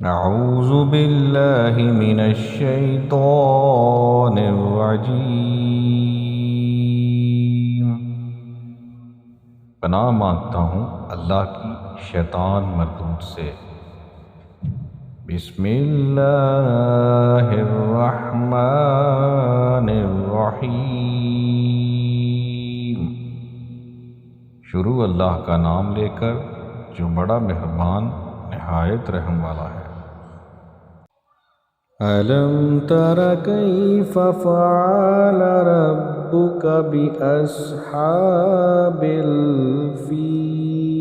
اعوذ باللہ من الشیطان الرجیم، پناہ مانگتا ہوں اللہ کی شیطان مردود سے۔ بسم اللہ الرحمن الرحیم، شروع اللہ کا نام لے کر جو بڑا مہربان نہایت رحم والا ہے۔ أَلَمْ تَرَ كَيْفَ فَعَلَ رَبُّكَ بِأَصْحَابِ الْفِيلِ؟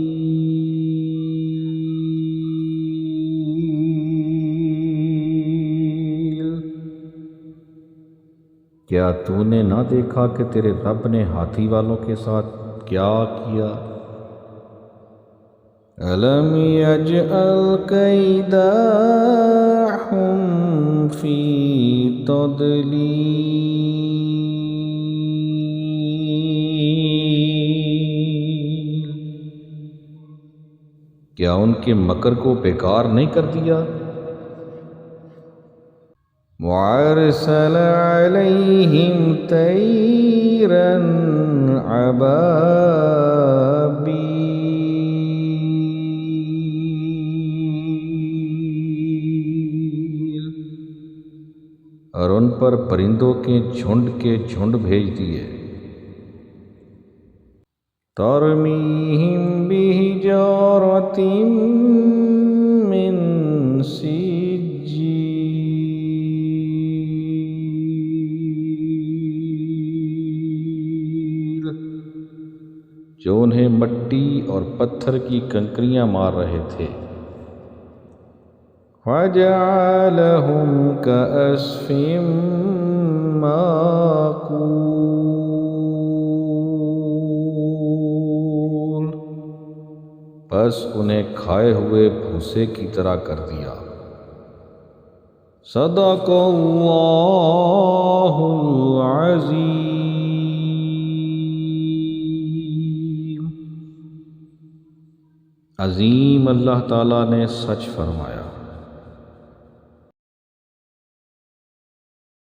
کیا تو نے نہ دیکھا کہ تیرے رب نے ہاتھی والوں کے ساتھ کیا کیا؟ أَلَمْ يَجْعَلْ كَيْدَهُمْ فِي تَضْلِيلٍ؟ کیا ان کے مکر کو بیکار نہیں کر دیا؟ وَأَرْسَلَ عَلَيْهِمْ طَيْرًا أَبَابِيلَ، اور ان پر پرندوں کے جھنڈ بھیج دیے۔ تَرْمِيهِمْ بِحِجَارَةٍ مِّن سِجِّيلٍ، جو انہیں مٹی اور پتھر کی کنکریاں مار رہے تھے۔ وَجَعَلَهُمْ كَعَصْفٍ مَّأْكُولٍ، بس انہیں کھائے ہوئے بھوسے کی طرح کر دیا۔ صدق اللہ العظیم، عظیم اللہ تعالیٰ نے سچ فرمایا۔